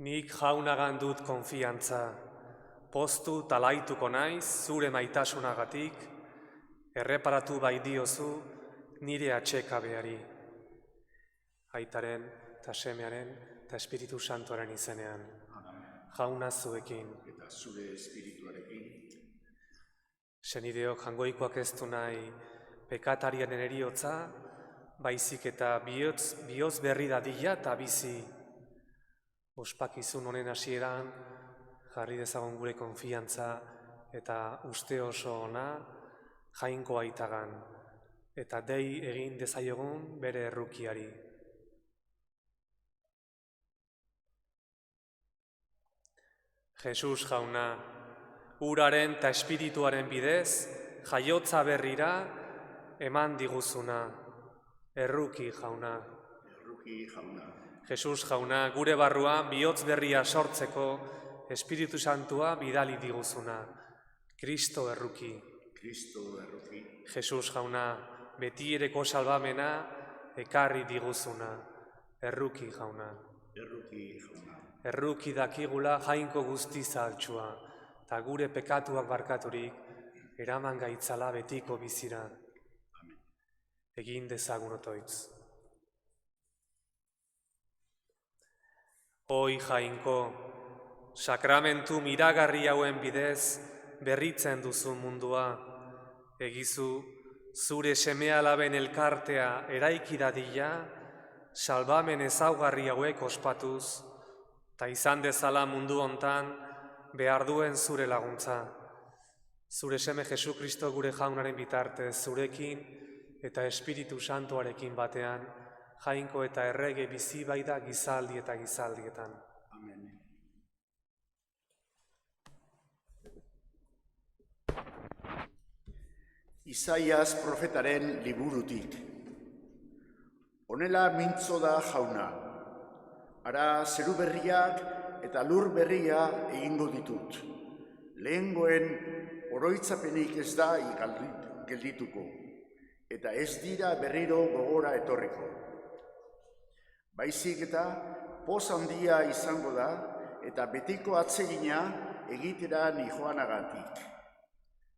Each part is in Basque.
Nik jaunagan dut konfiantza, poztu talaituko naiz zure maitasunagatik, erreparatu bai diozu nire atsekabeari. Aitaren, eta Semearen, eta Espiritu Santuaren izenean. Jauna zuekin. Eta zure espirituarekin. Senideok jangoikoak ez du nahi pekatariaren heriotza, baizik eta bihotz berri dadila eta bizi. Ospakizun honen hasieran jarri dezagun gure konfiantza eta uste oso ona Jainko aitagan, eta dei egin dezaiogun bere errukiari. Jesus jauna, uraren eta espirituaren bidez, jaiotza berrira eman diguzuna, erruki jauna. Erruki jauna. Jesus jauna, gure barruan bihotz berria sortzeko Espiritu Santua bidali diguzuna, Kristo erruki. Kristo erruki. Jesus jauna, betiereko salbamena ekarri diguzuna, erruki jauna. Erruki jauna. Erruki dakigula Jainko guztiz altxua, eta gure pekatuak barkaturik, eraman gaitzala betiko bizira. Amen. Egin dezagun otoitz. Oi Jainko, sakramentu miragarri hauen bidez berritzen duzu mundua, egizu zure seme-alaben elkartea eraiki dadila, salbamen ezaugarri hauek ospatuz, eta izan dezala mundu hontan behar duen zure laguntza. Zure seme Jesu Kristo gure jaunaren bitartez zurekin eta Espiritu Santuarekin batean, Jainko eta errege bizi baida gizaldi eta gizaldietan. Amen. Isaias profetaren liburutik. Honela mintzo da jauna. Ara zeru berriak eta lur berria egingo ditut. Lehengoen oroitzapenik ez da geldituko, eta ez dira berriro gogora etorriko. Baizik eta poz handia izango da, eta betiko atsegina egitera nijoanagatik.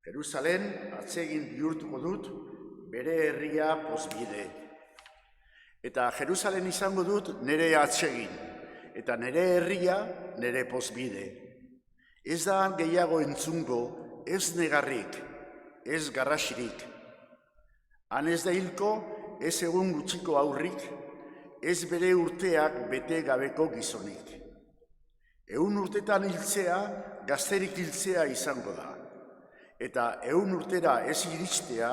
Jerusalen atsegin bihurtuko dut bere herria pozbide. Eta Jerusalen izango dut nire atsegin, eta nire herria nire pozbide. Ez da gehiago entzungo, ez negarrik, ez garrasirik. Han ez da hilko, ez egun gutxiko aurrik, ez bere urteak bete gabeko gizonik. 100 urtetan hiltzea, gazterik hiltzea izango da. Eta 100 urtera ez iristea,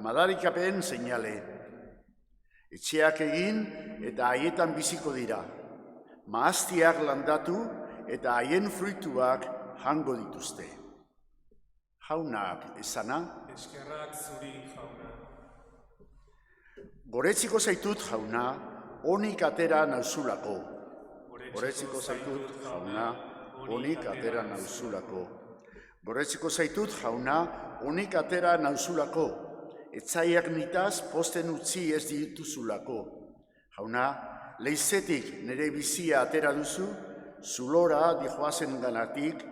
madarikapen seinale. Etxeak egin eta haietan biziko dira. Maaztiak landatu eta haien fruituak jango dituzte. Jaunak esana. Eskerrak zuri jauna. Goretziko zaitut jauna, onik atera nauzulako. Goretziko zaitut jauna, onik atera nauzulako. Goretziko zaitut jauna, onik atera nauzulako. Etzaiak nitaz posten utzi ez dituzulako. Jauna, leizetik nire bizia atera duzu, zulora dijoazen ganatik,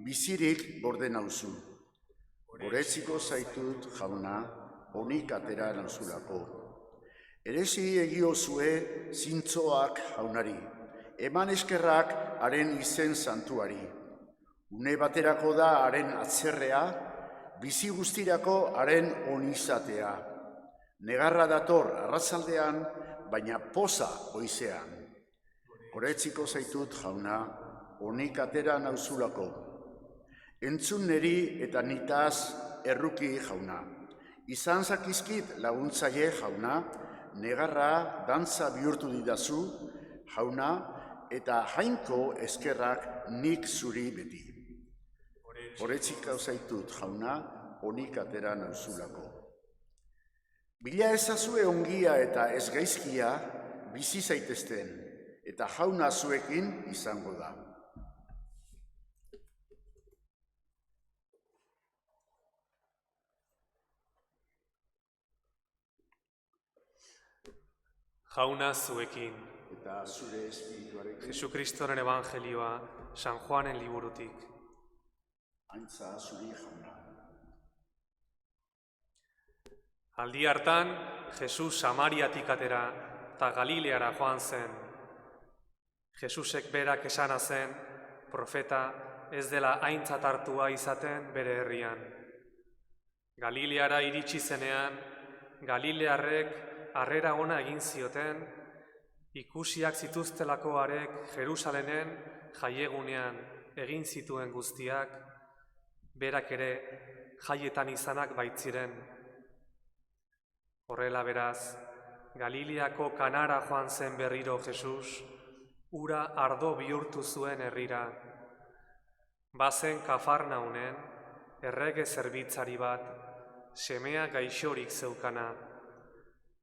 bizirik gorde nauzu. Goretziko zaitut jauna, onik atera nauzulako. Erezi egiozue zintzoak jaunari, eman eskerrak haren izen santuari. Une baterako da haren atzerrea, bizi guztirako haren onizatea. Negarra dator arratzaldean, baina poza goizean. Goretziko zaitut jauna, onik atera nauzulako. Entzun neri eta nitaz erruki jauna. Izan zakizkit laguntzaile jauna, negarra dantza bihurtu didazu jauna, eta Jainko eskerrak nik zuri beti. Goretziko zaitut jauna, onik atera nauzulako. Bila ezazue ongia eta ez gaizkia bizi zaitezten, eta jauna zuekin izango da. Jauna zuekin. eta zure espirituarekin. Jesukristoren evangelioa San Juanen liburutik. Aintza zuri jauna. Aldi hartan, Jesus Samariatik atera eta Galileara joan zen. Jesusek berak esana zen, profeta ez dela aintzat hartua izaten bere herrian. Galileara iritsi zenean, Galilearrek harrera ona egin zioten, ikusiak zituztelako harek Jerusalenen jaiegunean egin zituen guztiak, berak ere jaietan izanak baitziren. Horrela beraz, Galileako Kanara joan zen berriro Jesus, ura ardo bihurtu zuen herrira. Bazen Kafarnaunen, errege zerbitzari bat, semea gaixorik zeukana.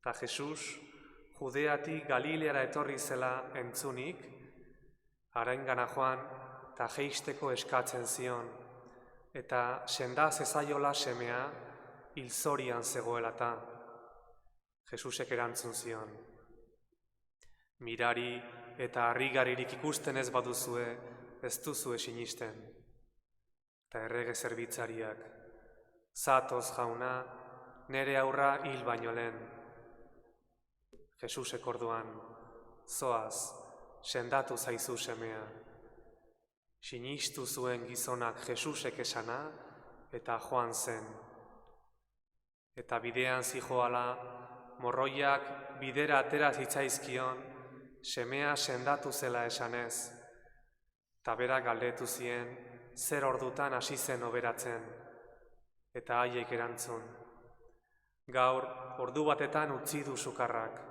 Ta Jesus, Judeatik Galileara etorri zela entzunik, harengana joan eta jeisteko eskatzen zion, eta senda zezaiola semea hilzorian zegoelata. Jesusek erantzun zion, mirari eta harrigaririk ikusten ez baduzue, ez duzue sinisten. Eta errege zerbitzariak, zatoz jauna, nere aurra hil baino lehen. Jesusek orduan, zoaz, sendatu zaizu semea. Sinistu zuen gizonak Jesusek esana eta joan zen. Eta bidean zijoala, morroiak bidera atera zitzaizkion, semea sendatu zela esanez. Eta berak galdetu zien, zer ordutan hasi zen oberatzen. Eta haiek erantzun, gaur ordu batetan utzi du sukarrak.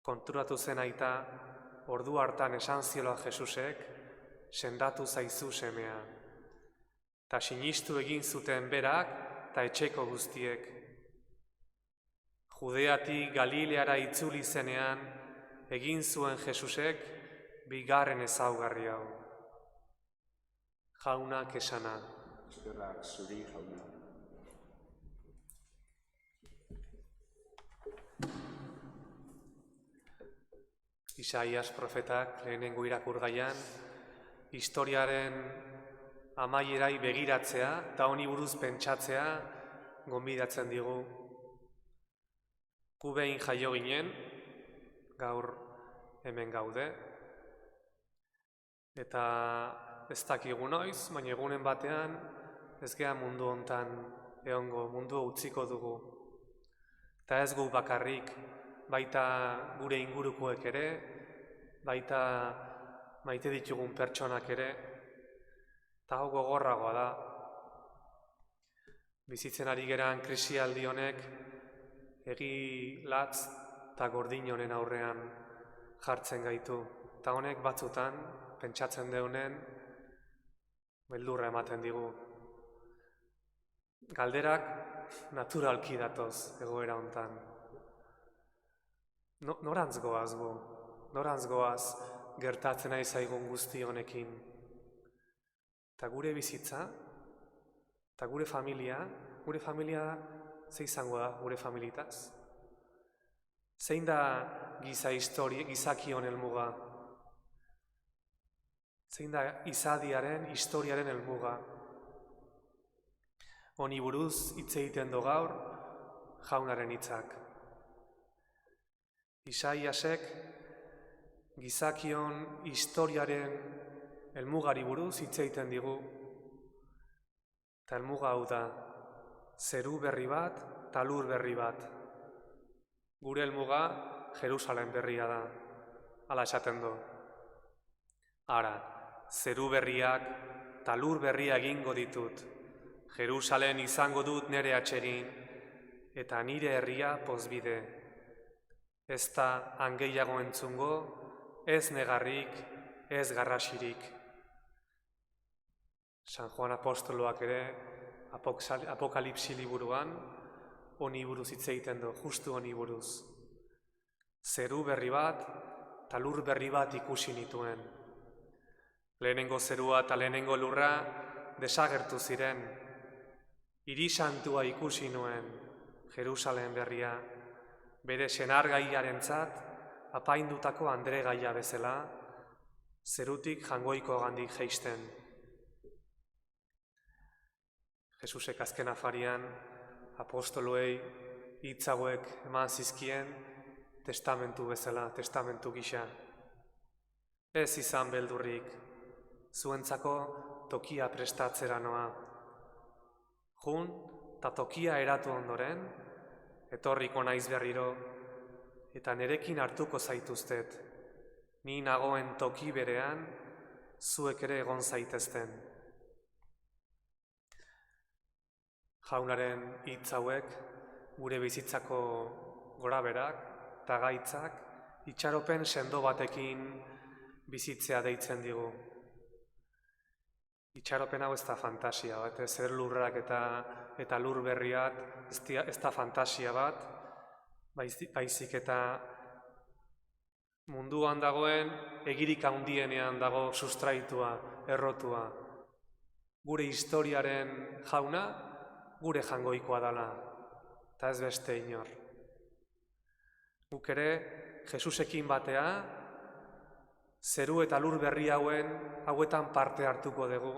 Konturatu zen aita, ordu hartan esan ziola Jesusek, sendatu zaizu semea. Ta sinistu egin zuten berak eta etxeko guztiek. Judeatik Galileara itzuli zenean, egin zuen Jesusek bigarren ezaugarri hau. Jaunak esana. Eskerrak zuri jauna. Isaias profetak lehenengo irakurgaian, historiaren amaierai begiratzea eta honi buruz pentsatzea gonbidatzen digu. Gu behin jaio ginen, gaur hemen gaude, eta ez dakigu noiz, baina egunen batean ez gea mundu hontan egongo, mundu utziko dugu. Eta ez gu bakarrik, baita gure ingurukoek ere, baita maite ditugun pertsonak ere, eta hau gogorragoa da. Bizitzen ari geran krisialdi honek egi latz eta gordin honen aurrean jartzen gaitu. Eta honek batzutan, pentsatzen deunen, beldurra ematen digu. Galderak naturalki datoz egoera hontan. Norantz goaz gu? Norantz goaz gertatzen ari zaigun guzti honekin? Eta gure bizitza, eta gure familia ze izango da gure familitaz? Zein da gizaki honen helmuga? Zein da izadiaren, historiaren helmuga? Honi buruz hitz egiten du gaur jaunaren hitzak. Isaiasek gizakion historiaren helmugari buruz hitz egiten digu. Eta helmuga hau da, zeru berri bat eta lur berri bat. Gure helmuga Jerusalem berria da, hala esaten du. Ara, zeru berriak eta lur berria egingo ditut. Jerusalem izango dut nere atsegin, eta nire herria pozbide. Ez da angeiago entzungo, ez negarrik, ez garrasirik. San Juan apostoloak ere, Apokalipsi liburuan, honi buruz hitz egiten du, justu honi buruz. Zeru berri bat eta lur berri bat ikusi nituen. Lehenengo zerua eta lehenengo lurra desagertu ziren. Hiri santua ikusi nuen, Jerusalem berria, bere senargaiarentzat apaindutako andre gaia bezala, zerutik jangoiko gandik jeisten. Jesusek azken afarian apostoloei hitz hauek eman zizkien testamentu bezala, testamentu gisa. Ez izan beldurrik, zuentzako tokia prestatzera noa. Jun, eta tokia eratu ondoren, etorriko naiz berriro, eta nerekin hartuko zaituztet, ni nagoen toki berean, zuek ere egon zaitezten. Jaunaren hitz hauek, gure bizitzako goraberak eta gaitzak, itxaropen sendo batekin bizitzea deitzen digu. Itxaropen hau ez da fantasia bat, zer lurrak eta lur berriat ez da fantasia bat, baizik eta munduan dagoen egirik handienean dago sustraitua, errotua. Gure historiaren jauna, gure jangoikoa dela, eta ez beste inor. Guk ere, Jesusekin batea, zeru eta lur berri hauetan parte hartuko dugu.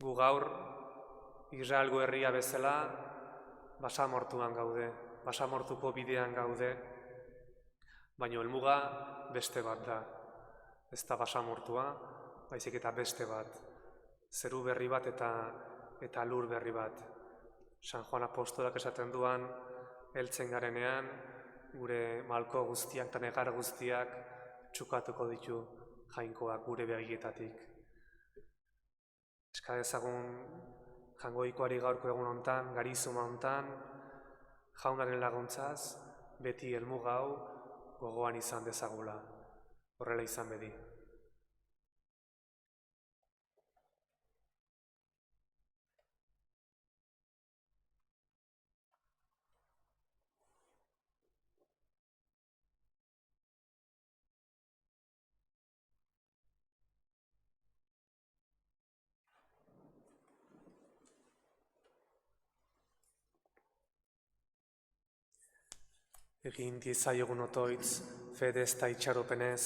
Gu gaur, Israelgo herria bezala, basamortuan gaude, basamortuko bidean gaude, baina helmuga beste bat da. Ez da basamortua, baizik eta beste bat. Zeru berri bat eta lur berri bat. San Juan Apostolak esaten duan, heltzen garenean, gure malko guztiak eta negar guztiak txukatuko ditu jainkoak gure begietatik. Eska dezagun jangoikoari gaurko egun hontan, garizuma hontan, jaunaren laguntzaz, beti helmuga hau gogoan izan dezagula. Horrela izan bedi. Egin diezaiogun otoitz, fedez eta itxaropenez,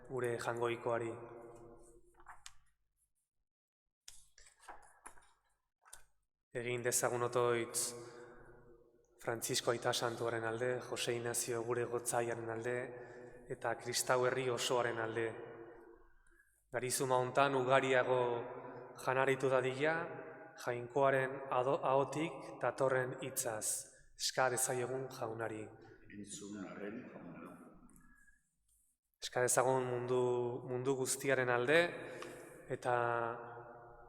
gure jangoikoari. Egin dezagun otoitz, Frantzisko Aita Santuaren alde, Jose Inazio gure gotzaiaren alde, eta Kristau herri osoaren alde. Garizuma hontan ugariago janaritu dadila, jainkoaren ahotik datorren hitzaz, eska dezaiogun jaunari. Eska dezagun mundu guztiaren alde, eta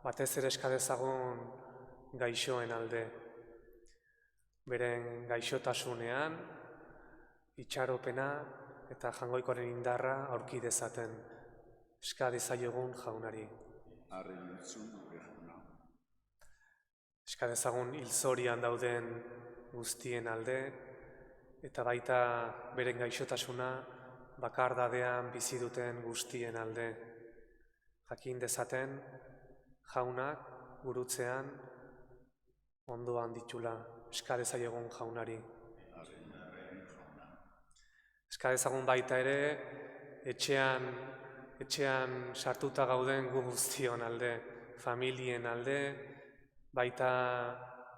batez ere eska dezagun gaixoen alde. Beren gaixotasunean, itxaropena eta jangoikoaren indarra aurki dezaten. Eska dezaiogun jaunari. Eska dezagun hilzorian dauden guztien alde, eta baita beren gaixotasuna bakardadean bizi duten guztien alde. Jakin dezaten, jaunak gurutzean ondoan ditula, eska dezaiogun jaunari. Eska dezagun baita ere, etxean sartuta gauden gu guztion alde, familien alde, baita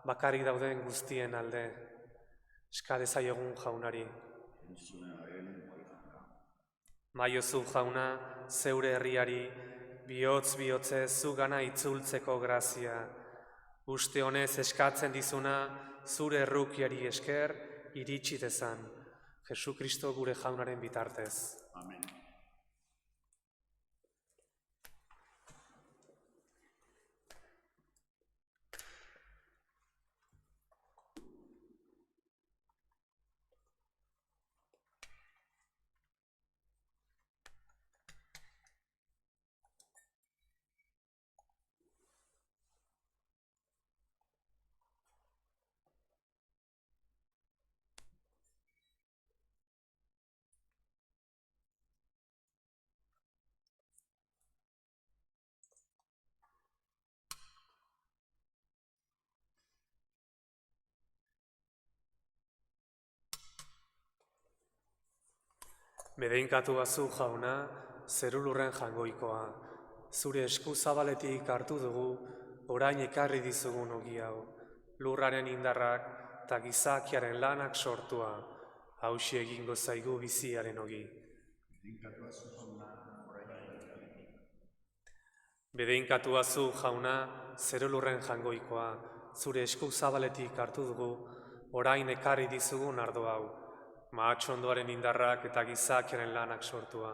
bakarrik dauden guztien alde. Eska dezaiogun jaunari. Maiozu jauna, zeure herriari, bihotz-bihotzez zugana itzultzeko grazia. Uste honez eskatzen dizuna, zure errukiari esker, iritsi dezan. Jesu Kristo gure jaunaren bitartez. Amen. Bedeinkatu bazu jauna, zerulurren jangoikoa, zure esku zabaletik hartu dugu, orain ekarri dizugun ogi hau, lurraren indarrak eta gizakiaren lanak sortua, hauxe egingo zaigu biziaren ogi. Bedeinkatu bazu jauna, zerulurren jangoikoa, zure esku zabaletik hartu dugu, orain ekarri dizugun ardo hau, mahatxondoaren indarrak eta gizakiaren lanak sortua,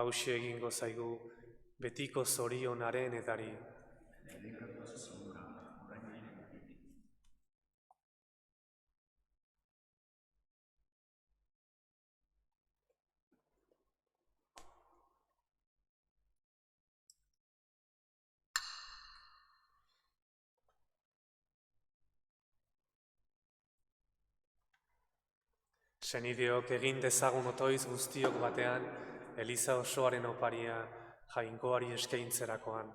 hauxe egingo zaigu, betiko zorionaren edari. Senideok egin dezagun otoiz guztiok batean, Eliza osoaren oparia jainkoari eskaintzerakoan.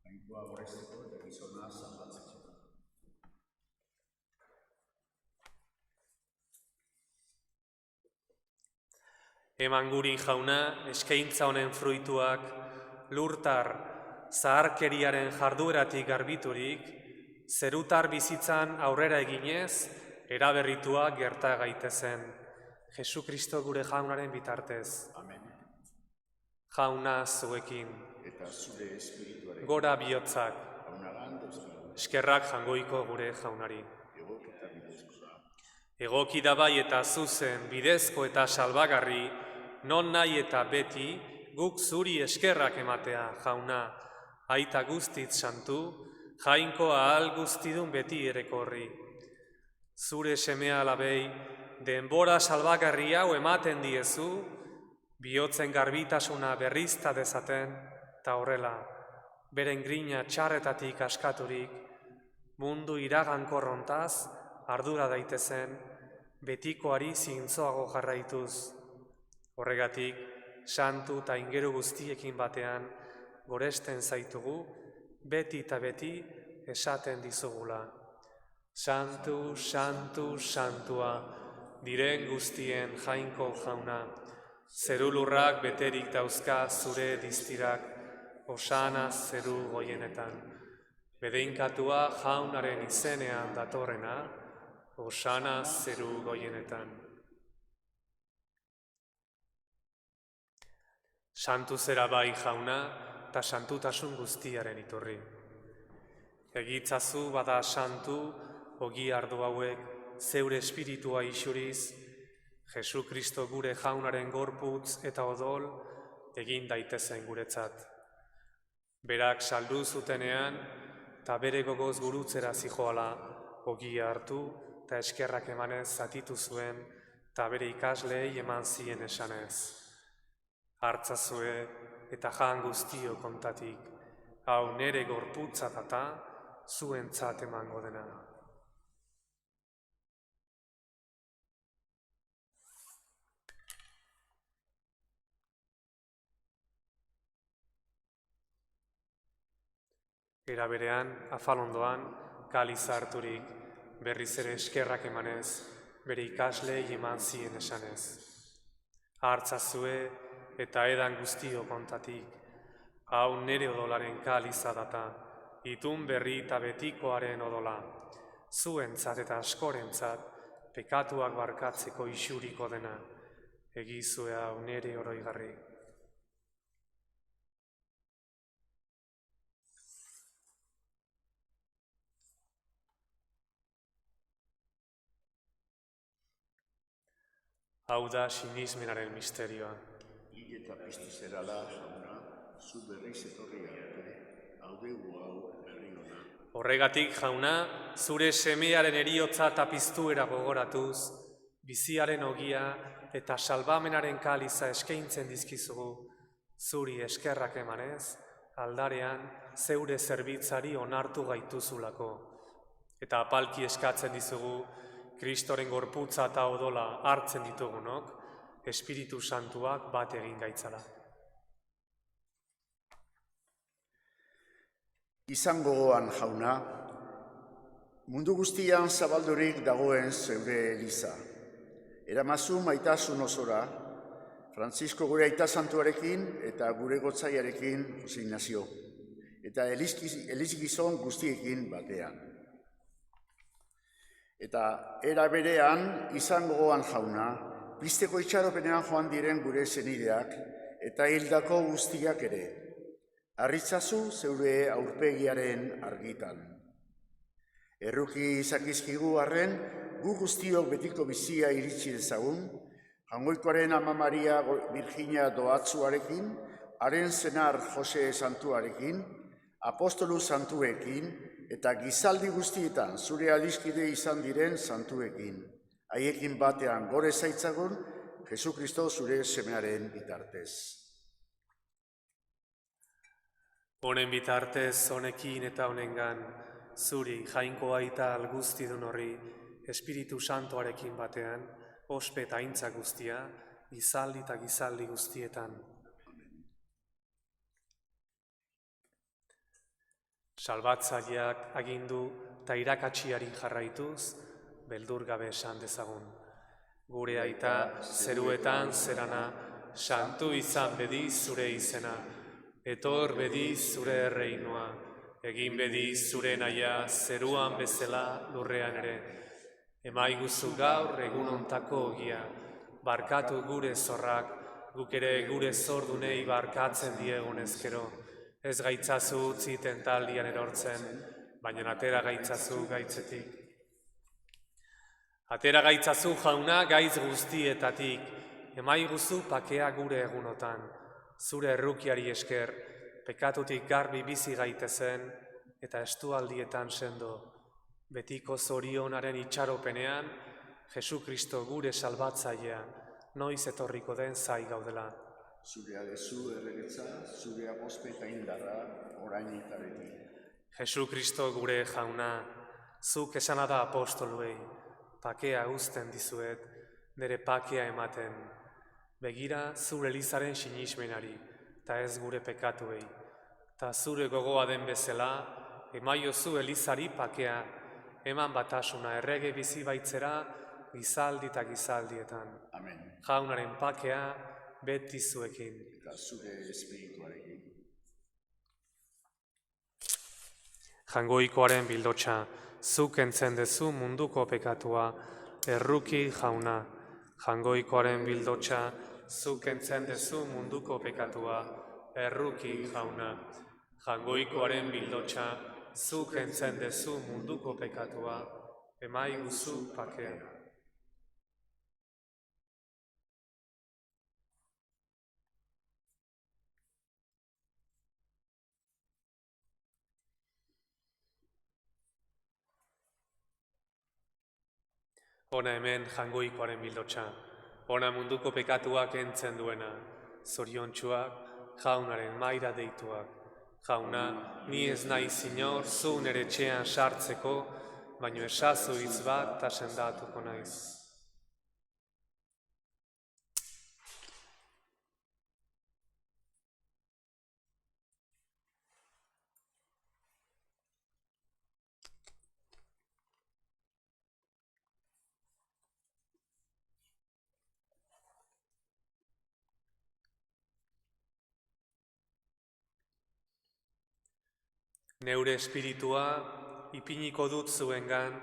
Jainkoa gorezeko eta gizona zanbatzeko. Eman guri jauna, eskaintza honen fruituak, lurtar zaharkeriaren jardueratik garbiturik, zerutar bizitzan aurrera eginez, eraberrituak gerta gaitezen. Jesukristo gure jaunaren bitartez. Amen. Jauna zuekin. Eta zure espirituaren Gora bihotzak. jaunagan dozkagu. Eskerrak jangoiko gure jaunari. Egoketa bidezkoa. Egoki da bai eta zuzen, bidezko eta salbagarri, non nahi eta beti, guk zuri eskerrak ematea, jauna, aita guztit santu, jainko ahal guztidun beti erekorri. Zure semea alabei, denbora salbagarri hau ematen diezu, bihotzen garbitasuna berrizta dezaten, eta horrela, beren grina txarretatik askaturik, mundu iragankorrontaz, ardura daitezen, betikoari zintzoago jarraituz. Horregatik, santu eta ingeru guztiekin batean, goresten zaitugu, beti eta beti esaten dizugula. Santu, santu, santua, diren guztien jainko jauna, zerulurrak beterik dauzka zure diztirak, osana zeru goienetan. Bedeinkatua jaunaren izenean datorrena, osana zeru goienetan. Santu zera bai jauna, eta santutasun guztiaren iturri. Egitzazu bada santu, ogi ardo hauek, zeure espiritua isuriz, Jesukristo gure jaunaren gorputz eta odol, egin daitezen guretzat. Berak saldu zutenean, eta bere gogoz gurutzera zijoala, ogia hartu, eta eskerrak emanez zatitu zuen, eta bere ikasleei eman zien esanez. Hartzazue eta jan guztio kontatik, hau nere gorputza data, zuentzat emango dena. Era berean, afalondoan, kaliza harturik, berriz ere eskerrak emanez, bere ikasleei eman zien esanez. Hartzazue eta edan guztio kontatik, hau nere odolaren kaliza data, itun berri eta betikoaren odola, zuentzat eta askorentzat, pekatuak barkatzeko isuriko dena, egizue hau nere oroigarri. Hau da sinismenaren misterioa. Hil eta piztu zerala, jauna, zu berriz etorri arte, haudegu hau berri ona. Horregatik, jauna, zure semearen eriotza eta piztuera gogoratuz, biziaren ogia eta salbamenaren kaliza eskaintzen dizkizugu, zuri eskerrak emanez, aldarean zeure zerbitzari onartu gaituzulako. Eta apalki eskatzen dizugu, Kristoren gorputza eta odola hartzen ditugunok, Espiritu Santuak bat egin gaitzala. Izan gogoan, jauna, mundu guztian zabaldurik dagoen zeure eliza. Eramazu maitasun osora, Frantzisko gure aita santuarekin eta gure gotzaiarekin, Jose Ignacio, eta elizgizon guztiekin batean. Eta era berean izango goan jauna, pizteko itxaropenean joan diren gure zenideak eta hildako guztiak ere. Arritzazu zeure aurpegiaren argitan. Erruki izakizkigu arren, gu guztiok betiko bizia iritsi dezagun, Jangoikoaren Ama Maria Virginia Doatzuarekin, haren senar Jose Santuarekin, apostolu santuekin, eta gizaldi guztietan zure adiskide izan diren santuekin. Haiekin batean gore zaitzagun, Jesukristo zure semearen bitartez. Honen bitartez, honekin eta honengan, zuri jainkoa eta alguztidun horri, Espiritu Santuarekin batean, ospe eta aintza guztia, gizaldi eta gizaldi guztietan. Salbatzaileak agindu eta irakatsiari jarraituz, beldur gabe esan dezagun. Gure aita zeruetan zerana, santu izan bedi zure izena, etor bedi zure erreinua, egin bedi zure naia zeruan bezala lurrean ere. Emaiguzu gaur egun ontako ogia, barkatu gure zorrak, guk ere gure zordunei barkatzen diegun ezkero. Ez gaitzazu utzi tentaldian erortzen, baina atera gaitzazu gaitzetik. Atera gaitzazu jauna gaitz guztietatik, emaiguzu pakea gure egunotan, zure errukiari esker, pekatutik garbi bizi gaitezen eta estualdietan sendo. Betiko zorionaren itxaropenean, Jesukristo gure salbatzailea, noiz etorriko den zai gaudela. Zure adezu erregetza, zure agospe eta indarra, orain eta beti. Jesukristo gure jauna, zuk esana da apostoluei, pakea uzten dizuet, nire pakea ematen. Begira zure elizaren sinismenari, eta ez gure pekatuei. Ta zure gogoa den bezala, emaiozu elizari pakea, eman batasuna errege bizi baitzera, gizaldi eta gizaldietan. Amen. Jaunaren pakea, beti zuekin. Eta zure espirituarekin. Jangoikoaren bildotxa, zuk entzen dezu munduko pekatua, erruki jauna. Jangoikoaren bildotxa, zuk entzen dezu munduko pekatua, erruki jauna. Jangoikoaren bildotxa, zuk entzen dezu munduko pekatua, emaiguzu pakea. Hona hemen jangoikoaren bildotxa, hona munduko pekatuak entzen duena, zoriontsuak, jaunaren maira deituak. Jauna, ni ez nahi zinor, zu nere etxean sartzeko, baino esazu hitz bat eta sendatuko naiz. Neure espiritua ipiniko dut zuengan,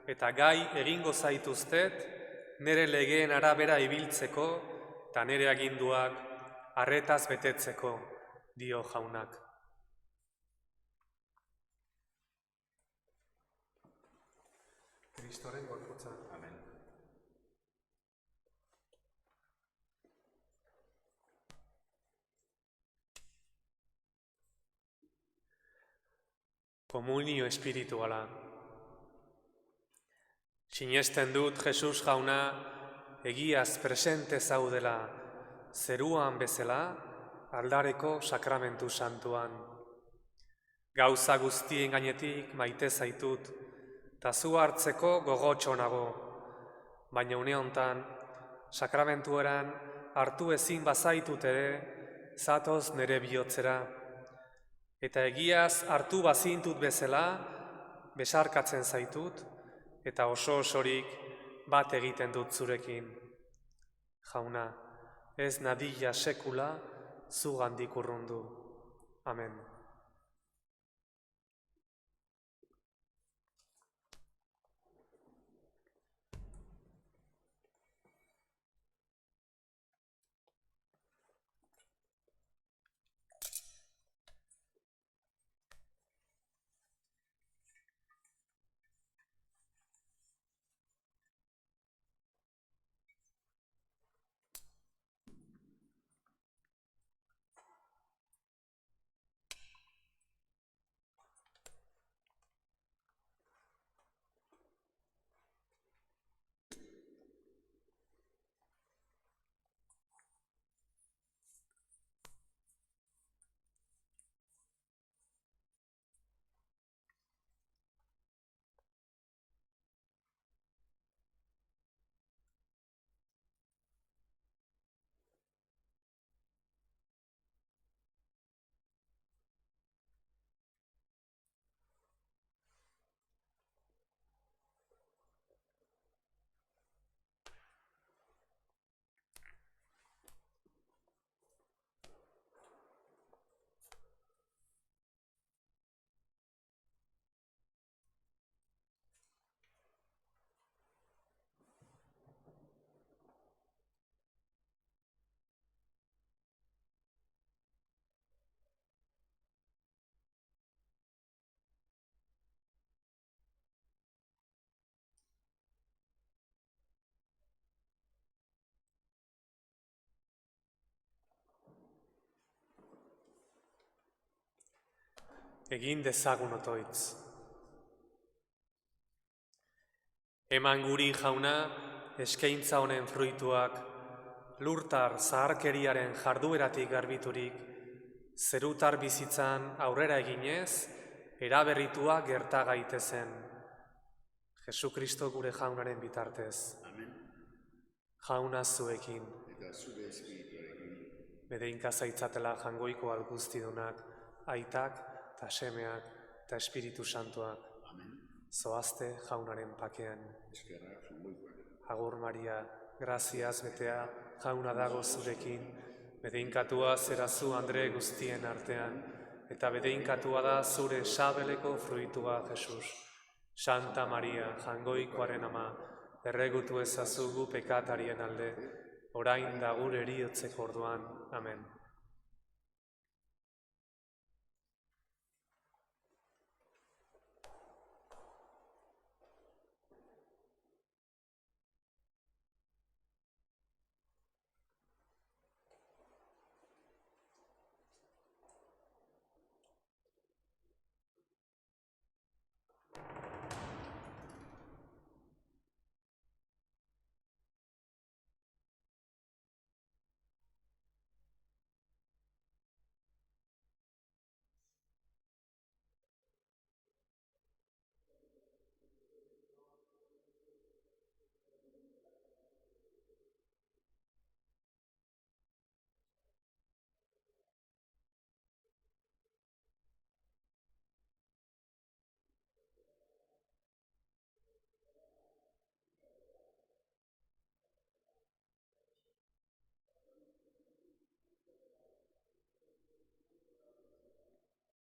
eta gai egingo zaituztet, nere legeen arabera ibiltzeko, eta nere aginduak arretaz betetzeko, dio jaunak. Kristoren gorputza. Amen. Komunio espirituala. Sinesten dut Jesus jauna, egiaz presente zaudela, zeruan bezala, aldareko sakramentu santuan. Gauza guztien gainetik maite zaitut, eta zu hartzeko gogotxo nago, baina une hontan, sakramentueran hartu ezin bazaitut ere, zatoz nere bihotzera, eta egiaz hartu bazintut bezala, besarkatzen zaitut, eta oso osorik bat egiten dut zurekin. Jauna, ez nadila sekula, zugandik urrundu. Amen. Egin dezagun otoitz. Eman guri Jauna eskaintza honen fruituak, lurtar zaharkeriaren jardueratik garbiturik, zerutar bizitzan aurrera eginez, eraberritua gerta gaitezen. Jesukristo gure Jaunaren bitartez. Amen. Jauna zuekin. Eta zure espirituarekin. Bedeinka zaitzatela jangoiko alguztidunak, aitak eta semeak eta Espiritu Santuak. Amen. Zoazte Jaunaren pakean. Eskerra jangoikoak. Agur Maria, graziaz betea, Jauna dago zurekin, bedeinkatua zerazu Andre guztien artean, eta bedeinkatua da zure sabeleko fruitua, Jesus. Santa Maria, jangoikoaren ama, erregutu ezazugu pekatarien alde, orain da gure heriotzeko orduan. Amen.